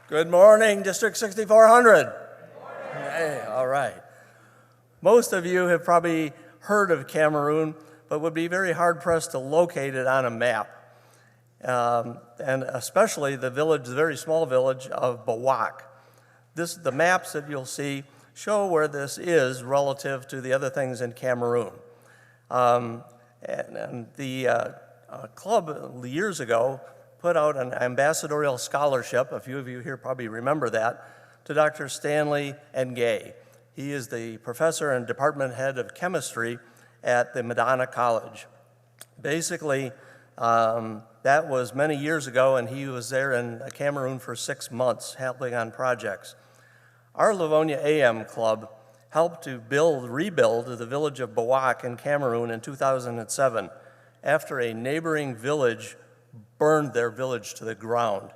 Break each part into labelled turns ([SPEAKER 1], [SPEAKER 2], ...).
[SPEAKER 1] Good morning, District 6400. Hey, all right. Most of you have probably heard of Cameroon, but would be very hard-pressed to locate it on a map. And especially the village, the very small village of Bawak. The maps that you'll see show where this is relative to the other things in Cameroon. And the club years ago put out an ambassadorial scholarship, a few of you here probably remember that, to Dr. Stanley Ngay. He is the professor and department head of chemistry at the Mackinac College. Basically, that was many years ago, and he was there in Cameroon for 6 months helping on projects. Our Livonia AM club helped to rebuild the village of Bawak in Cameroon in 2007 after a neighboring village burned their village to the ground,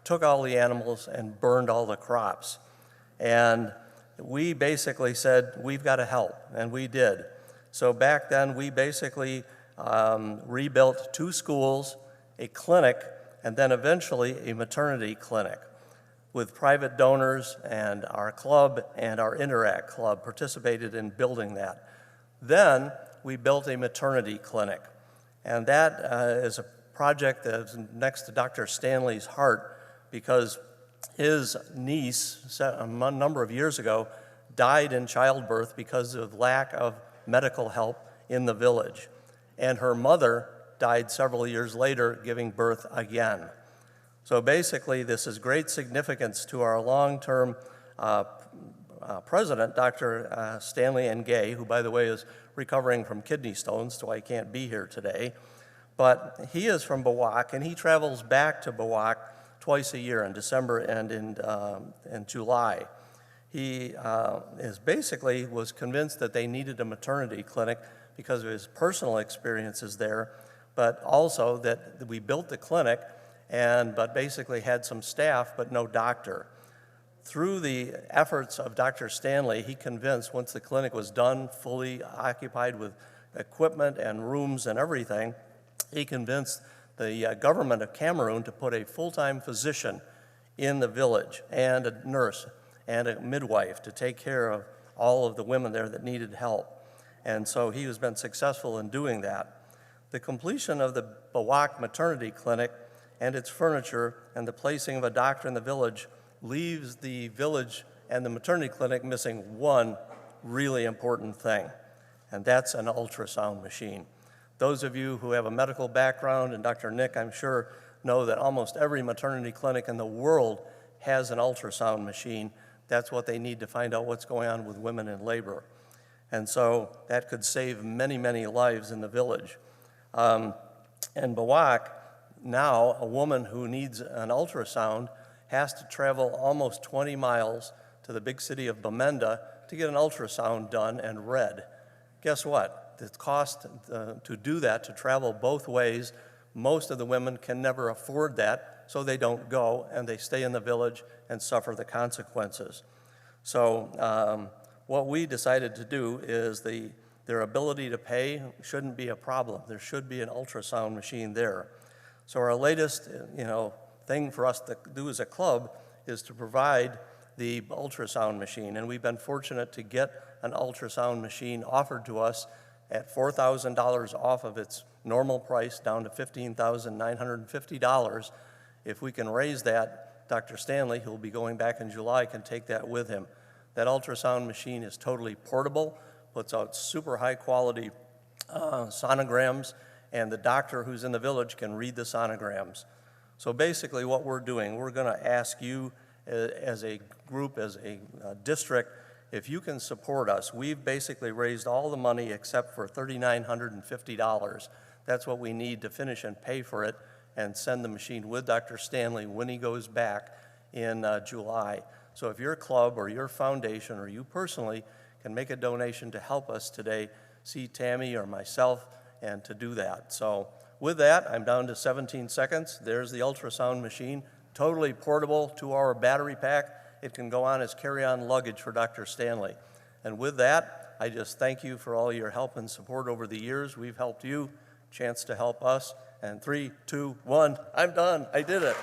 [SPEAKER 1] took all the animals and burned all the crops. And we basically said, we've got to help, and we did. So back then, we basically rebuilt 2 schools, a clinic, and then eventually a maternity clinic with private donors, and our club and our Interact club participated in building that. Then we built a maternity clinic, and that is a project that is next to Dr. Stanley's heart because his niece, a number of years ago, died in childbirth because of lack of medical help in the village. And her mother died several years later, giving birth again. So basically, this is great significance to our long-term president, Dr. Stanley Ngay, who, by the way, is recovering from kidney stones, so I can't be here today. But he is from Bawak, and he travels back to Bawak twice a year, in December and in July. He was convinced that they needed a maternity clinic because of his personal experiences there, but also that we built the clinic but basically had some staff but no doctor. Through the efforts of Dr. Stanley, he convinced once the clinic was done, fully occupied with equipment and rooms and everything, he convinced the government of Cameroon to put a full-time physician in the village and a nurse and a midwife to take care of all of the women there that needed help. And so he has been successful in doing that. The completion of the Bawak maternity clinic and its furniture and the placing of a doctor in the village leaves the village and the maternity clinic missing one really important thing, and that's an ultrasound machine. Those of you who have a medical background, and Dr. Nick, I'm sure, know that almost every maternity clinic in the world has an ultrasound machine. That's what they need to find out what's going on with women in labor. And so that could save many, many lives in the village. In Bawak, now a woman who needs an ultrasound has to travel almost 20 miles to the big city of Bamenda to get an ultrasound done and read. Guess what? The cost to do that, to travel both ways, most of the women can never afford that, so they don't go and they stay in the village and suffer the consequences. So what we decided to do is their ability to pay shouldn't be a problem. There should be an ultrasound machine there. So our latest thing for us to do as a club is to provide the ultrasound machine, and we've been fortunate to get an ultrasound machine offered to us at $4,000 off of its normal price down to $15,950. If we can raise that, Dr. Stanley, who will be going back in July, can take that with him. That ultrasound machine is totally portable, puts out super high quality sonograms, and the doctor who's in the village can read the sonograms. So basically what we're doing, we're gonna ask you as a group, as a district, if you can support us. We've basically raised all the money except for $3,950. That's what we need to finish and pay for it and send the machine with Dr. Stanley when he goes back in July. So if your club or your foundation or you personally can make a donation to help us today, see Tammy or myself and to do that. So with that, I'm down to 17 seconds. There's the ultrasound machine, totally portable, 2-hour battery pack. It can go on as carry-on luggage for Dr. Stanley. And with that, I just thank you for all your help and support over the years. We've helped you, chance to help us. And 3, 2, 1, I'm done. I did it.